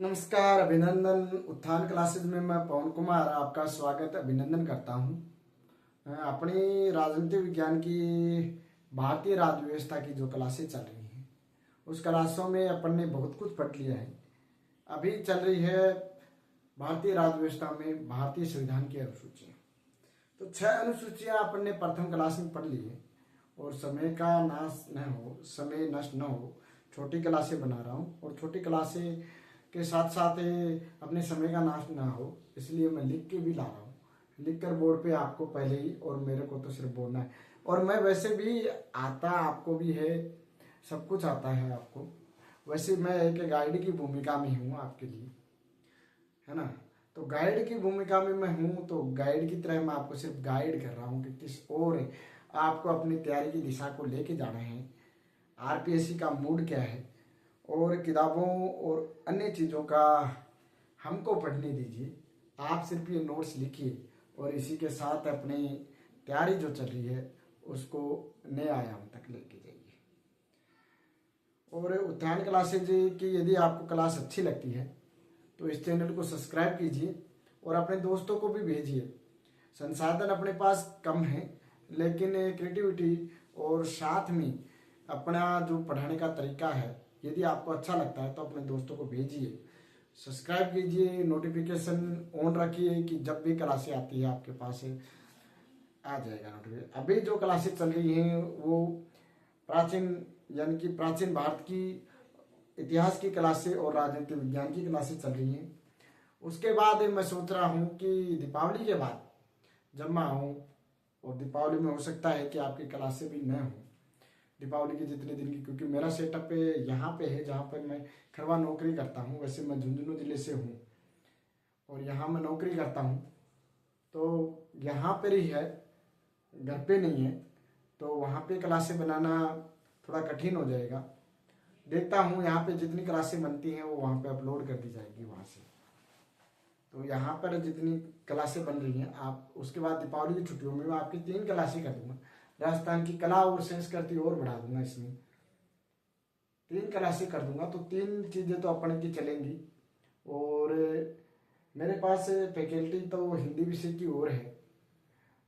नमस्कार, अभिनंदन। उत्थान क्लासेज में मैं पवन कुमार आपका स्वागत अभिनंदन करता हूं। अपनी राजनीतिक विज्ञान की भारतीय राज्य व्यवस्था की जो क्लासेज चल रही हैं उस क्लासों में अपन ने बहुत कुछ पढ़ लिया है। अभी चल रही है भारतीय राज्य व्यवस्था में भारतीय संविधान की अनुसूचियाँ। तो 6 अनुसूचियाँ अपन ने प्रथम क्लास में पढ़ ली है और समय का नाश न हो, समय नष्ट न हो, छोटी क्लासें बना रहा हूँ और छोटी क्लासें के साथ साथ अपने समय का नाश ना हो इसलिए मैं लिख के भी ला रहा हूँ। लिख कर बोर्ड पे आपको पहले ही और मेरे को तो सिर्फ बोलना है। और मैं वैसे भी आता आपको भी है, सब कुछ आता है आपको। वैसे मैं एक गाइड की भूमिका में हूँ आपके लिए, है ना। तो गाइड की भूमिका में मैं हूँ, तो गाइड की तरह मैं आपको सिर्फ गाइड कर रहा हूँ कि किस ओर आपको अपनी तैयारी की दिशा को लेके जाना है, आरपीएससी का मूड क्या है और किताबों और अन्य चीज़ों का हमको पढ़ने दीजिए। आप सिर्फ ये नोट्स लिखिए और इसी के साथ अपनी तैयारी जो चल रही है उसको नए आयाम तक लेके जाइए। और उत्थान क्लासेज की यदि आपको क्लास अच्छी लगती है तो इस चैनल को सब्सक्राइब कीजिए और अपने दोस्तों को भी भेजिए। संसाधन अपने पास कम है लेकिन क्रिएटिविटी और साथ में अपना जो पढ़ाने का तरीका है यदि आपको अच्छा लगता है तो अपने दोस्तों को भेजिए, सब्सक्राइब कीजिए, नोटिफिकेशन ऑन रखिए कि जब भी क्लासें आती है आपके पास आ जाएगा नोटिफिकेशन। अभी जो क्लासेस चल रही हैं वो प्राचीन यानी कि प्राचीन भारत की इतिहास की क्लासें और राजनीतिक विज्ञान की क्लासें चल रही हैं। उसके बाद मैं सोच रहा हूँ कि दीपावली के बाद जब मैं आऊँ, और दीपावली में हो सकता है कि आपकी क्लासें भी न हों दीपावली के जितने दिन की, क्योंकि मेरा सेटअप यहाँ पे है जहाँ पर मैं खरवा नौकरी करता हूँ। वैसे मैं झुंझुनू जिले से हूँ और यहाँ मैं नौकरी करता हूँ, तो यहाँ पर ही है, घर पे नहीं है। तो वहाँ पे क्लासें बनाना थोड़ा कठिन हो जाएगा। देखता हूँ यहाँ पे जितनी क्लासें बनती हैं वो वहाँ पे अपलोड कर दी जाएगी वहाँ से। तो यहाँ पर जितनी क्लासें बन रही हैं आप, उसके बाद दीपावली की छुट्टियों में मैं आपकी 3 क्लासें कर दूंगा। राजस्थान की कला और संस्कृति और बढ़ा दूंगा, इसमें 3 क्लासें कर दूंगा। तो 3 चीज़ें तो अपन की चलेंगी। और मेरे पास फैकल्टी तो हिंदी विषय की और है,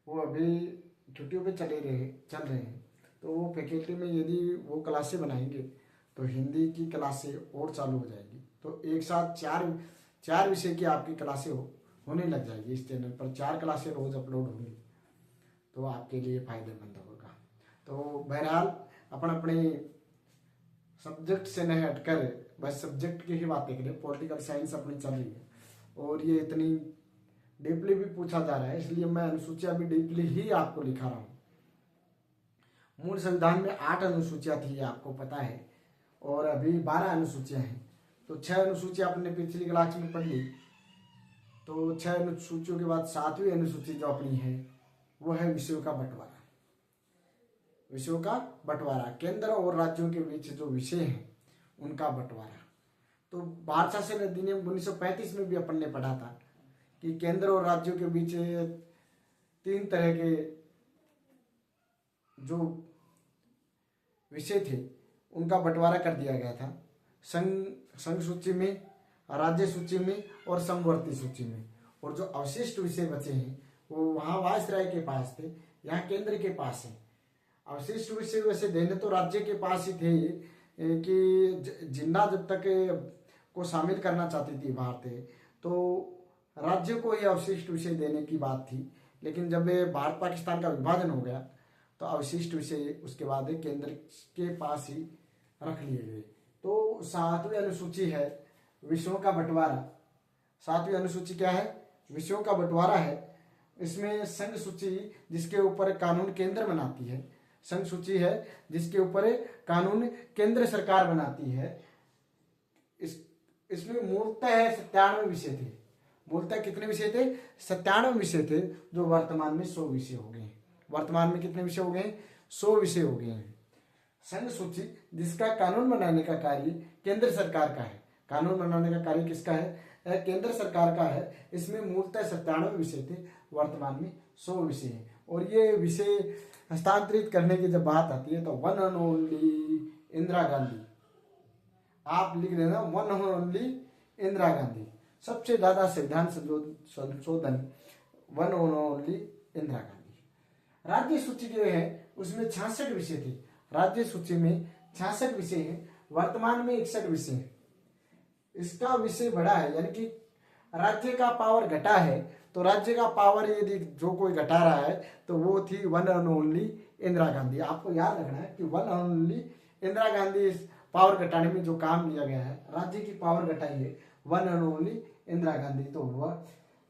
वो अभी छुट्टियों पे चल रहे हैं। तो वो फैकल्टी में यदि वो क्लासें बनाएंगे तो हिंदी की क्लासें और चालू हो जाएगी। तो एक साथ चार विषय की आपकी क्लासें होने लग जाएगी। इस चैनल पर 4 क्लासें रोज अपलोड होंगी, तो आपके लिए फायदेमंद होगा। तो बहरहाल अपन अपने सब्जेक्ट से नहीं हटकर बस सब्जेक्ट की ही बातें करें। पॉलिटिकल साइंस अपनी चल रही है और ये इतनी डीपली भी पूछा जा रहा है, इसलिए मैं अनुसूचियां भी डीपली ही आपको लिखा रहा हूँ। मूल संविधान में 8 अनुसूचियां थी, आपको पता है, और अभी 12 अनुसूचियां हैं। तो 6 अनुसूचियां अपने पिछली क्लास में पढ़ ली। तो 6 अनुसूचियों के बाद 7वीं अनुसूची जो अपनी है वो है विषयों का बंटवारा। विषयों का बंटवारा, केंद्र और राज्यों के बीच जो विषय हैं उनका बंटवारा। तो भारत शासन अधिनियम 1935 में भी अपन ने पढ़ा था कि केंद्र और राज्यों के बीच 3 तरह के जो विषय थे उनका बंटवारा कर दिया गया था, संघ सूची में, राज्य सूची में और समवर्ती सूची में। और जो अवशिष्ट विषय बचे हैं वो वहाँ वायसराय के पास थे, यहाँ केंद्र के पास है। अवशिष्ट विषय वैसे देने तो राज्य के पास ही थे कि जिन्ना जब तक को शामिल करना चाहती थी भारत, तो राज्य को ही अवशिष्ट विषय देने की बात थी। लेकिन जब भारत पाकिस्तान का विभाजन हो गया तो अवशिष्ट विषय उसके बाद केंद्र के पास ही रख लिए गए। तो 7वीं अनुसूची है विषयों का बंटवारा। 7वीं अनुसूची क्या है? विषयों का बंटवारा है। इसमें संघ सूची जिसके ऊपर कानून केंद्र बनाती है, संघ सूची है जिसके ऊपर कानून केंद्र सरकार बनाती है। इसमें मूलतः 97 विषय थे। मूलतः कितने विषय थे? 97 विषय थे, जो वर्तमान में 100 विषय हो गए हैं। वर्तमान में कितने विषय हो गए हैं? 100 विषय हो गए हैं। संघ सूची जिसका कानून बनाने का कार्य केंद्र सरकार का है। कानून बनाने का कार्य किसका है? केंद्र सरकार का है। इसमें मूलतः 97 विषय थे, वर्तमान में 100 विषय हैं। और ये विषय हस्तांतरित करने की जब बात आती है तो one and only Indira Gandhi, आप लिख देना one and only Indira Gandhi. सबसे ज्यादा संविधान संशोधन वन और ओनली इंदिरा गांधी। राज्य सूची जो है उसमें 66 विषय थे। राज्य सूची में 66 विषय हैं, वर्तमान में 61 विषय हैं। इसका विषय बड़ा है, यानी कि राज्य का पावर घटा है, तो राज्य का पावर यदि जो कोई घटा रहा है तो वो थी one and only Indira Gandhi. आपको याद रखना है कि one and only Indira Gandhi इस पावर घटाने में जो काम लिया गया है, राज्य की पावर घटाई है one and only Indira Gandhi. तो वह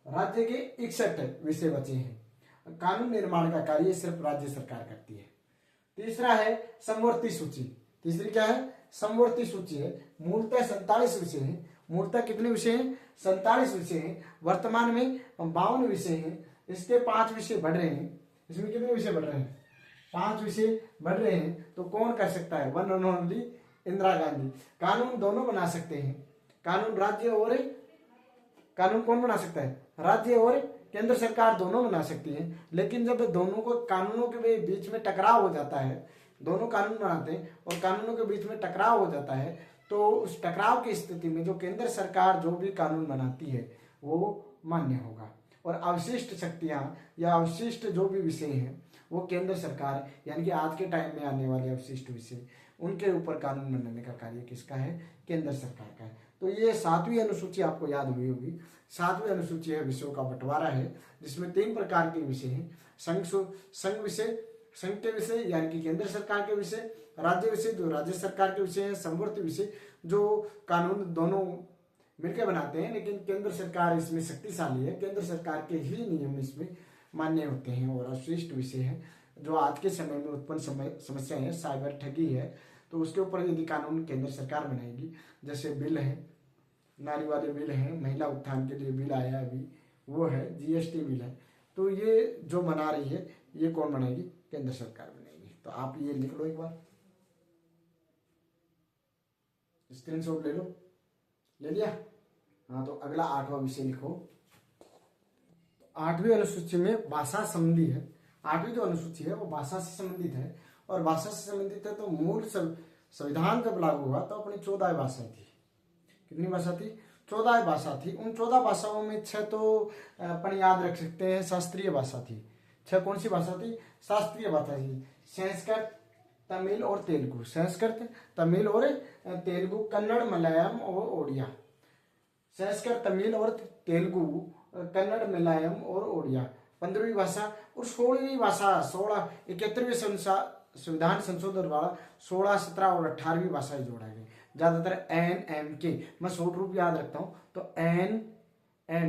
राज्य के 61 विषय बचे हैं। कानून निर्माण का कार्य सिर्फ राज्य सरकार करती है। तीसरा है समवर्ती सूची। तीसरी क्या है? समवर्ती सूची है। मूलतः 47 विषय हैं। मूलतः कितने विषय हैं? 47 विषय हैं। वर्तमान में 52 विषय हैं। इसके 5 विषय बढ़ रहे हैं। इसमें कितने विषय बढ़ रहे हैं? 5 विषय बढ़ रहे हैं। तो कौन कर सकता है? One and only Indira Gandhi. कानून दोनों बना सकते हैं। कानून राज्य और कानून कौन बना सकता है? राज्य और केंद्र सरकार दोनों बना सकती है। लेकिन जब दोनों को कानूनों के बीच में टकराव हो जाता है, दोनों कानून बनाते हैं और कानूनों के बीच में टकराव हो जाता है, तो उस टकराव की स्थिति में जो केंद्र सरकार जो भी कानून बनाती है वो मान्य होगा, और अवशिष्ट शक्तियां या अवशिष्ट जो भी विषय हैं वो केंद्र सरकार, यानी कि आज के टाइम में आने वाले अवशिष्ट विषय, उनके ऊपर कानून बनाने का कार्य किसका है? केंद्र सरकार का है। तो ये 7वीं अनुसूची आपको याद हुई होगी। 7वीं अनुसूची है विषयों का बंटवारा है, जिसमें 3 प्रकार के विषय हैं। संघ विषय, संघ के विषय यानी कि केंद्र सरकार के विषय, राज्य विषय जो राज्य सरकार के विषय है, समवर्ती विषय जो कानून दोनों मिलकर बनाते हैं, लेकिन केंद्र सरकार इसमें शक्तिशाली है, केंद्र सरकार के ही नियम इसमें मान्य होते हैं। और अवशिष्ट विषय है जो आज के समय में उत्पन्न समस्या है, साइबर ठगी है, तो उसके ऊपर यदि कानून केंद्र सरकार बनाएगी, जैसे बिल है, नारी वाले बिल है, महिला उत्थान के लिए बिल आया अभी, वो है, जीएसटी बिल है, तो ये जो बना रही है ये कौन बनाएगी? केंद्र सरकार बनाएगी। तो आप ये लिख लो, एक बार स्क्रीनशॉट ले लो। ले लिया? हाँ, तो अगला 8वां विषय लिखो। 8वीं अनुसूची में भाषा संबंधी है। 8वीं जो अनुसूची है वो भाषा से संबंधित है, और भाषा से संबंधित है तो मूल संविधान जब लागू हुआ तो अपनी 14 भाषाएं थी। कितनी भाषा थी? 14 भाषा थी। उन 14 भाषाओं में 6 तो अपन याद रख सकते हैं शास्त्रीय भाषा थी। 6 कौन सी भाषा थी? शास्त्रीय भाषा थी। संस्कृत, तमिल और तेलुगु। संस्कृत, तमिल और तेलुगु, कन्नड़, मलयालम और ओडिया। संस्कृत, तमिल और तेलुगु, कन्नड़, मलयालम और ओडिया 15वीं भाषा। और 16वीं भाषा 71वें संविधान संशोधन द्वारा 16, 17 और 18वीं भाषाएं जोड़ा गई। ज्यादातर NMK, मैं शॉर्ट रूप याद रखता हूं, तो N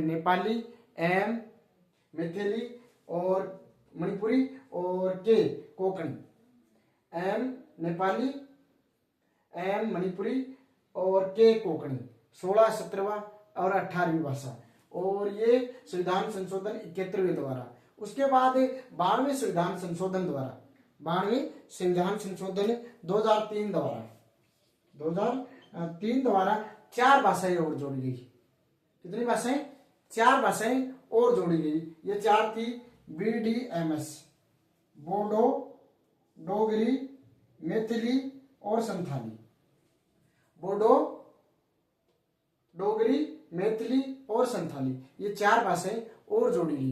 नेपाली, M मैथिली और मणिपुरी, और K Konkani. M Nepali, M Manipuri और K कोंकणी। 16, 17 और 18वीं भाषा। और ये संविधान संशोधन 71वें द्वारा। उसके बाद 12वें संविधान संशोधन द्वारा, 12वें संविधान संशोधन 2003 द्वारा, 2003 द्वारा 4 भाषाएं और जोड़ी गई। कितनी भाषाएं? 4 भाषाएं और जोड़ी गई। ये 4 थी BDMS, बोडो, डोगरी, मैथिली और संथाली। बोडो, डोगरी, मैथिली और संथाली, ये 4 भाषाएं और जोड़ी गई।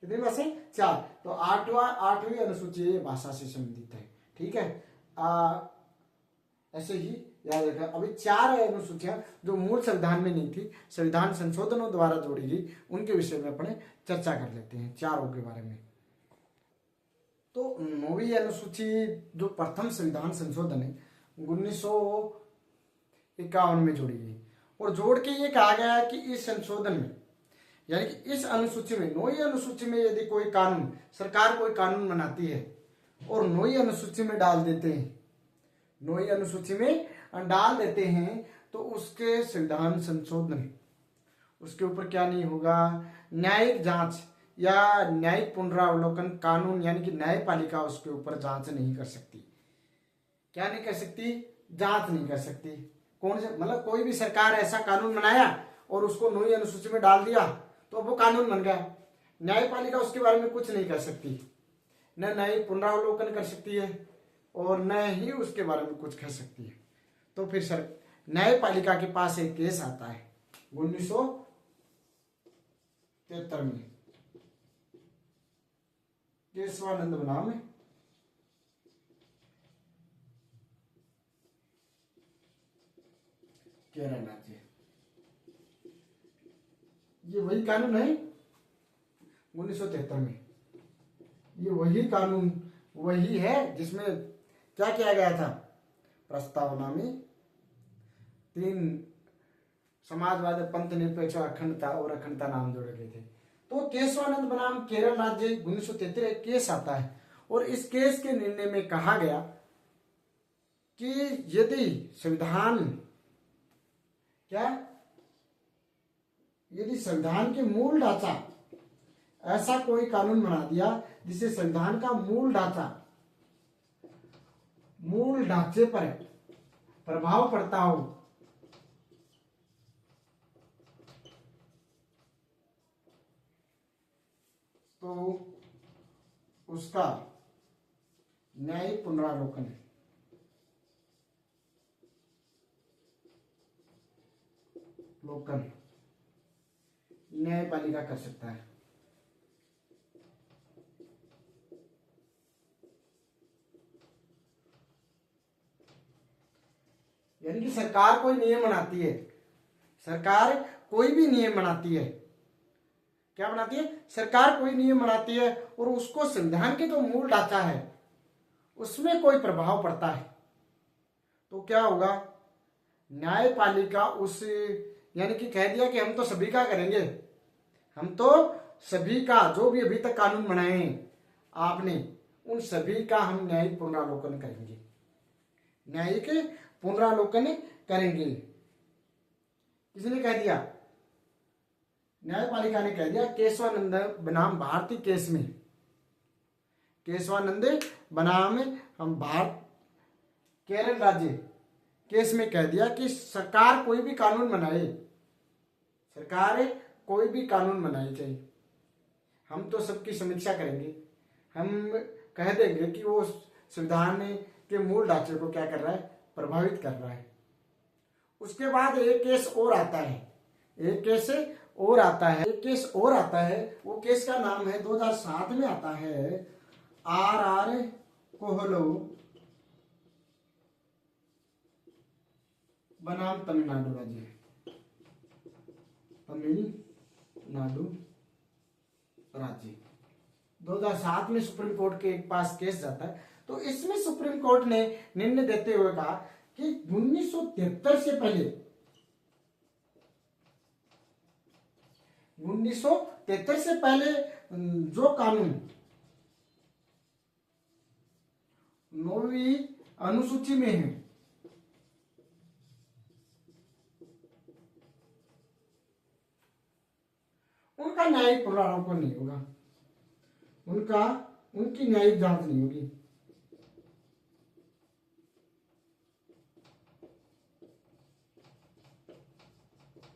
कितनी भाषाएं? 4। तो 8वीं अनुसूची ये भाषा से संबंधित है। ठीक है, ऐसे ही याद रखना। अभी 4 अनुसूचियां जो मूल संविधान में नहीं थी, संविधान संशोधनों द्वारा जोड़ी गई, उनके विषय में अपने चर्चा कर लेते हैं, 4 के बारे में। तो 9वीं अनुसूची जो प्रथम संविधान संशोधन है 1951 में जोड़ी गई, और जोड़ के ये कहा गया है कि इस संशोधन में, यानी कि इस अनुसूची में, 9वीं अनुसूची में यदि कोई कानून, सरकार कोई कानून बनाती है और 9वीं अनुसूची में डाल देते हैं, 9वीं अनुसूची में डाल देते हैं, तो उसके संविधान संशोधन, उसके ऊपर क्या नहीं होगा? न्यायिक जांच या न्यायिक पुनरावलोकन कानून, यानी कि न्यायपालिका उसके ऊपर जांच नहीं कर सकती। क्या नहीं कर सकती? जांच नहीं कर सकती। कौन से, मतलब कोई भी सरकार ऐसा कानून बनाया और उसको 9वीं अनुसूची में डाल दिया तो वो कानून बन गया। न्यायपालिका उसके बारे में कुछ नहीं कर सकती, न न्यायिक पुनरावलोकन कर सकती है और न ही उसके बारे में कुछ कह सकती है। तो फिर सर न्यायपालिका के पास एक केस आता है, 1973 में केशवानंद बनाम केरल राज्य। ये वही कानून है 1973 में, ये वही कानून वही है जिसमें क्या किया गया था, प्रस्तावना में 3 समाजवाद, पंथ निरपेक्ष, अखंडता और अखंडता नाम जोड़े गए थे। तो केशवानंद बनाम केरल राज्य 1973 एक केस आता है और इस केस के निर्णय में कहा गया कि यदि संविधान यदि संविधान के मूल ढांचा, ऐसा कोई कानून बना दिया जिससे संविधान का मूल ढांचे पर प्रभाव पड़ता हो, तो उसका न्यायिक पुनरावलोकन न्यायपालिका कर सकता है। यानी कि सरकार कोई नियम बनाती है, सरकार कोई भी नियम बनाती है, क्या बनाती है, सरकार कोई नियम बनाती है और उसको संविधान के जो मूल ढांचा है उसमें कोई प्रभाव पड़ता है, तो क्या होगा, न्यायपालिका उस, यानी कि कह दिया कि हम तो सभी का करेंगे, हम तो सभी का, जो भी अभी तक कानून बनाए हैं आपने, उन सभी का हम न्यायिक पुनरावलोकन करेंगे, न्यायिक पुनरावलोकन करेंगे। किसने कह दिया, न्यायपालिका ने कह दिया। केशवानंद बनाम भारती केस में, केशवानंद बनाम हम भारत केरल राज्य केस में कह दिया कि सरकार कोई भी कानून बनाए, सरकार कोई भी कानून बनाए चाहिए, हम तो सबकी समीक्षा करेंगे, हम कह देंगे कि वो संविधान के मूल ढांचे को क्या कर रहा है, प्रभावित कर रहा है। उसके बाद एक केस और आता है, एक केस और आता है, वो केस का नाम है 2007 में आता है, RR कोहलो बनाम तमिलनाडु राज्य, तमिलनाडु राज्य 2007 में सुप्रीम कोर्ट के पास केस जाता है। तो इसमें सुप्रीम कोर्ट ने निर्णय देते हुए कहा कि 1973 से पहले, 1973 से पहले जो कानून 9वीं अनुसूची में है, उनका न्यायिक पुनरावलोकन नहीं होगा, उनकी न्यायिक जांच नहीं होगी।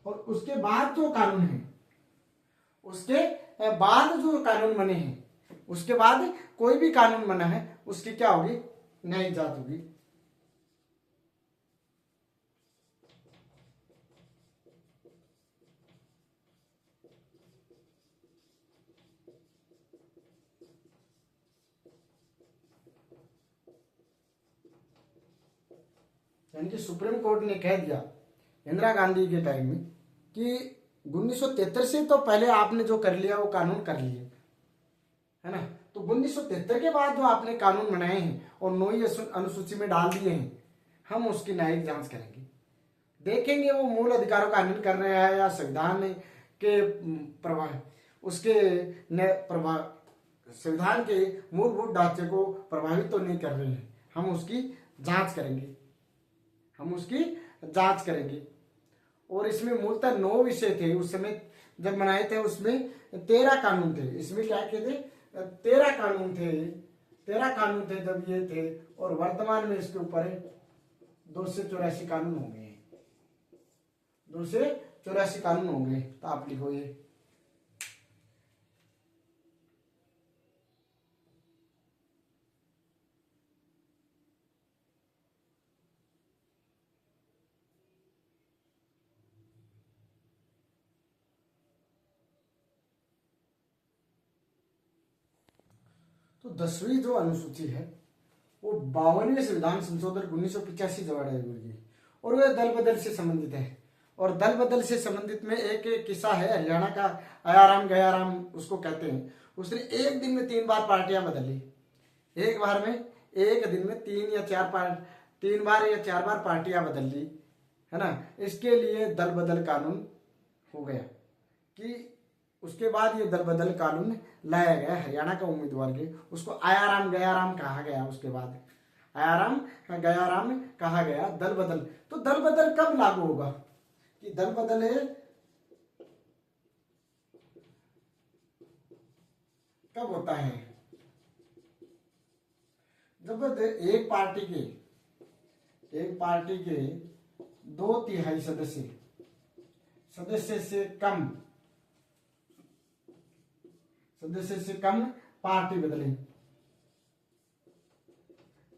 और उसके बाद जो कानून है, उसके बाद जो कानून बने हैं, उसके बाद कोई भी कानून बना है उसकी क्या होगी, न्यायिक जांच होगी। यानी कि सुप्रीम कोर्ट ने कह दिया इंदिरा गांधी के टाइम में कि 1973 से तो पहले आपने जो कर लिया वो कानून कर लिए, है ना, तो 1973 के बाद जो आपने कानून बनाए हैं और 9वीं अनुसूची में डाल दिए हैं, हम उसकी न्यायिक जांच करेंगे, देखेंगे वो मूल अधिकारों का हनन कर रहे हैं या संविधान के प्रभाव, उसके संविधान के मूलभूत ढांचे को प्रभावित तो नहीं कर रहे हैं, हम उसकी जांच करेंगे, और इसमें मूलतः 9 विषय थे उस समय जब बनाए थे, उसमें 13 कानून थे, इसमें क्या कहते 13 कानून थे जब ये थे, और वर्तमान में इसके ऊपर 284 कानून हो गए, 284 कानून हो गए। तो आप लिखो ये तो 10वीं जो अनुसूची है वो 52वें संविधान संशोधन 1985 द्वारा लाई गई और वह दल बदल से संबंधित है। और दल बदल से संबंधित में एक किस्सा है, हरियाणा का आयाराम गयाराम उसको कहते हैं। उसने एक दिन में 3 बार पार्टियां बदली, एक बार में एक दिन में 3 बार या 4 बार पार्टियां बदल ली, है ना। इसके लिए दल बदल कानून हो गया कि उसके बाद ये दल बदल कानून लाया गया हरियाणा का उम्मीदवार के, उसको आयाराम गयाराम कहा गया। उसके बाद आयाराम गयाराम कहा गया दल बदल। तो दल बदल कब लागू होगा कि दल बदल है कब होता है, जब एक पार्टी के 2/3 सदस्य से कम पार्टी बदले,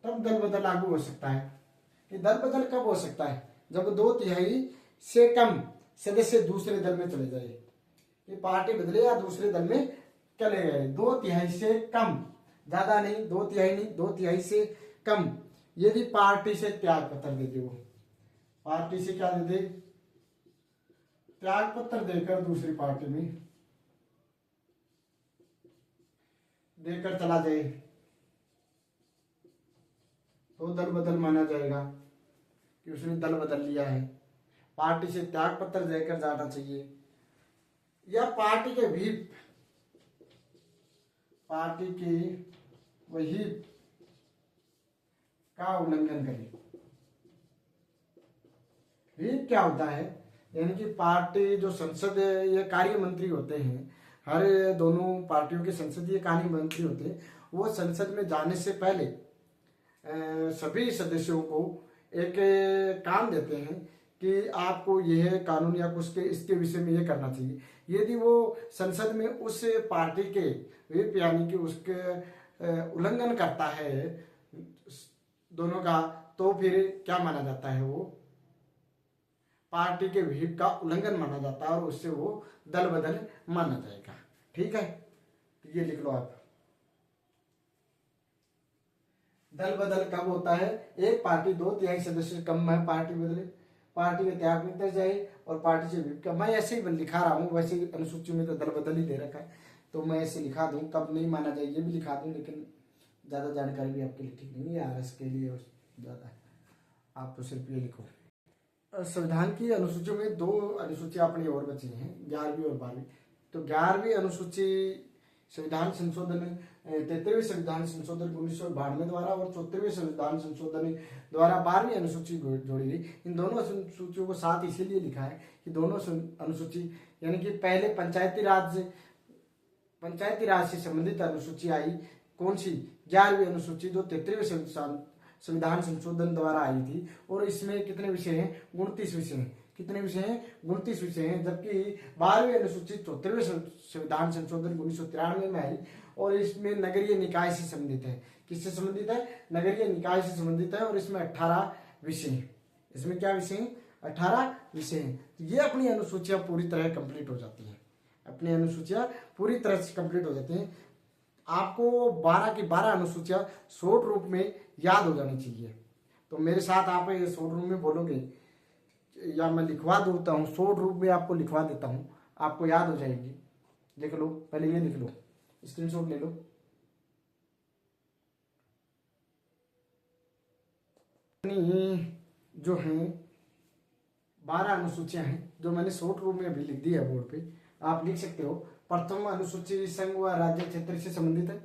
तब दल बदल लागू हो सकता है। कि दल बदल कब हो सकता है, जब 2/3 से कम सदस्य दूसरे दल में चले जाए। ये पार्टी बदले या दूसरे दल में चले गए, 2/3 से कम, ज्यादा नहीं, 2/3 नहीं, 2/3 से कम। यदि पार्टी से त्याग पत्र दे दे, वो पार्टी से क्या दे दे, त्याग पत्र देकर दूसरी पार्टी में देकर चला जाए, तो दल बदल माना जाएगा कि उसने दल बदल लिया है। पार्टी से त्याग पत्र देकर जाना चाहिए, या पार्टी के व्हीप का उल्लंघन करे। व्हीप क्या होता है, यानी कि पार्टी जो संसद या कार्य मंत्री होते हैं, हर दोनों पार्टियों के संसदीय कार्य मंत्री होते हैं, वो संसद में जाने से पहले सभी सदस्यों को एक काम देते हैं कि आपको यह कानून या कुछ के इसके विषय में ये करना चाहिए। यदि वो संसद में उस पार्टी के व्हीप यानी कि उसके उल्लंघन करता है दोनों का, तो फिर क्या माना जाता है, वो पार्टी के व्हीप का उल्लंघन माना जाता है और उससे वो दल बदल माना जाएगा। ठीक है, तो ये लिख लो आप। दल बदल कब होता है, एक पार्टी 2/3 सदस्य से कम है पार्टी बदले, पार्टी के त्याग में जाए और पार्टी से व्हीप का। मैं ऐसे ही लिखा रहा हूँ, वैसे अनुसूची में तो दल बदल ही दे रखा है, तो मैं ऐसे लिखा दूं, कब नहीं माना जाए ये भी लिखा दूं, लेकिन ज्यादा जानकारी भी आपके लिए ठीक नहीं है, आरएस के लिए ज्यादा है, आप तो सिर्फ ये लिखो। संविधान की अनुसूचियों में 2 अनुसूचियां अपनी और बची हैं, 11वीं और 12वीं। तो 11वीं अनुसूची संविधान संशोधन 33वें संविधान संशोधन 1992 द्वारा और 34वें संविधान संशोधन द्वारा 12वीं अनुसूची जोड़ी गई। इन दोनों अनुसूचियों को साथ इसीलिए लिखा है कि दोनों अनुसूची, यानी कि पहले पंचायती राज से संबंधित अनुसूची आई, कौन सी, 11वीं अनुसूची, जो 33वें संविधान संशोधन द्वारा आई थी। और इसमें कितने विषय हैं, 29 विषय हैं। कितने विषय हैं, 29 विषय हैं। जबकि 12वीं अनुसूची 34वें संविधान संशोधन 1993 में आई और इसमें नगरीय निकाय से संबंधित है। किससे संबंधित है, नगरीय निकाय से संबंधित है और इसमें 18 विषय हैं। इसमें क्या विषय हैं, 18 विषय हैं। तो ये अपनी अनुसूचियां पूरी तरह कंप्लीट हो जाती हैं, अपनी अनुसूचियां पूरी तरह से कंप्लीट हो जाती हैं। आपको 12 की 12 अनुसूचियां शॉर्ट रूप में याद हो जानी चाहिए। तो मेरे साथ आप ये शॉर्ट रूप में बोलोगे या मैं लिखवा देता हूँ, शॉर्ट रूप में आपको लिखवा देता हूँ, आपको याद हो जाएगी। लिख लो, पहले ये लिख लो, स्क्रीनशॉट ले लो। जो है 12 अनुसूचियां हैं जो मैंने शॉर्ट रूप में अभी लिख दी है बोर्ड पे, आप लिख सकते हो। प्रथम अनुसूची संघ व राज्य क्षेत्र से संबंधित है।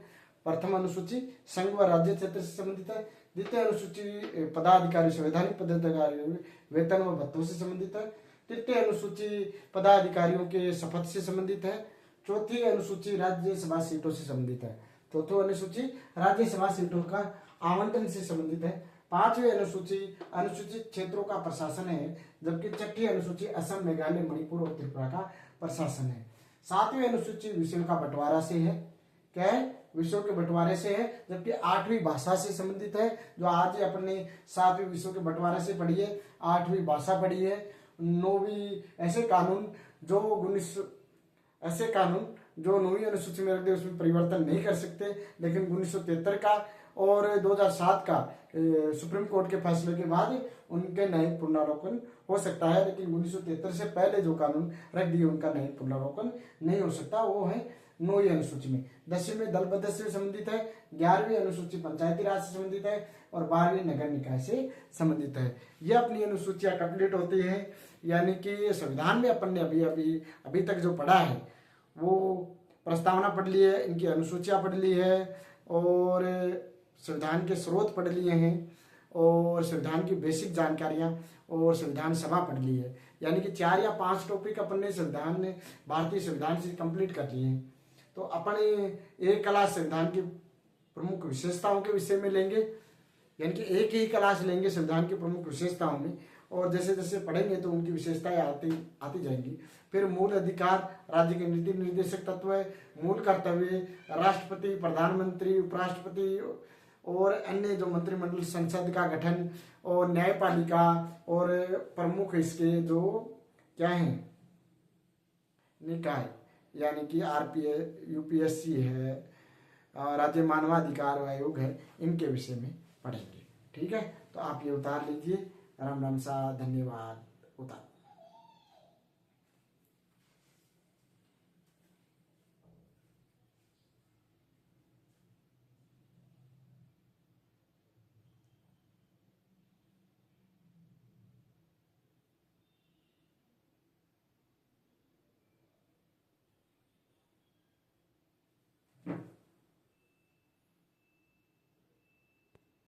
प्रथम अनुसूची संघ व राज्य क्षेत्र से संबंधित है। द्वितीय अनुसूची पदाधिकारी संवैधानिक पदाधिकारियों वेतन व भत्तों से संबंधित है। तृतीय अनुसूची पदाधिकारियों के शपथ से संबंधित है। चौथी अनुसूची राज्यसभा सीटों से संबंधित है। चौथी अनुसूची राज्यसभा सीटों का आवंटन से संबंधित है। 5वीं अनुसूची अनुसूचित क्षेत्रों का प्रशासन है, जबकि 6ठी अनुसूची असम, मेघालय, मणिपुर और त्रिपुरा का प्रशासन है। 7वीं अनुसूची विषयों का बंटवारा से है, क्या है, विषयों के बंटवारे से है। जबकि 8वीं भाषा से संबंधित है, जो आज अपने 7वीं विषयों के बंटवारे से पढ़ी है, 8वीं भाषा पढ़ी है। 9वीं ऐसे कानून जो 9वीं अनुसूची में रख दिया उसमें परिवर्तन नहीं कर सकते, लेकिन 1973 का और 2007 का सुप्रीम कोर्ट के फैसले के बाद उनके न्यायिक पुनरावलोकन हो सकता है, लेकिन 1973 से पहले जो कानून रख दिए उनका न्यायिक पुनरावलोकन नहीं हो सकता। वो है 9वीं अनुसूची में। 10वीं में दल बदल से संबंधित है, 11वीं अनुसूची पंचायती राज से संबंधित है और 12वीं नगर निकाय से संबंधित है। ये अपनी अनुसूचियां कंप्लीट होती है, यानी कि संविधान में अपन ने अभी तक जो पढ़ा है वो प्रस्तावना पढ़ ली है, इनकी अनुसूचियां पढ़ ली है और संविधान के स्रोत पढ़ लिए हैं और संविधान की बेसिक जानकारियां और संविधान सभा पढ़ ली है। यानी कि 4 या 5 टॉपिक अपन ने भारतीय संविधान से कंप्लीट कर लिए हैं। तो अपन एक क्लास संविधान की प्रमुख विशेषताओं के विषय में लेंगे, यानी कि एक ही क्लास लेंगे संविधान की प्रमुख विशेषताओं में, और जैसे जैसे पढ़ेंगे तो उनकी विशेषताएं आती जाएंगी। फिर मूल अधिकार, राज्य के नीति निर्देशक तत्व, मूल कर्तव्य, राष्ट्रपति, प्रधानमंत्री, उपराष्ट्रपति और अन्य जो मंत्रिमंडल संसद का गठन और न्यायपालिका और प्रमुख इसके जो क्या है निकाय, यानी कि यूपीएससी है, राज्य मानवाधिकार आयोग है, इनके विषय में पढ़ेंगे। ठीक है, तो आप ये उतार लीजिए। राम राम सा, धन्यवाद। उतार।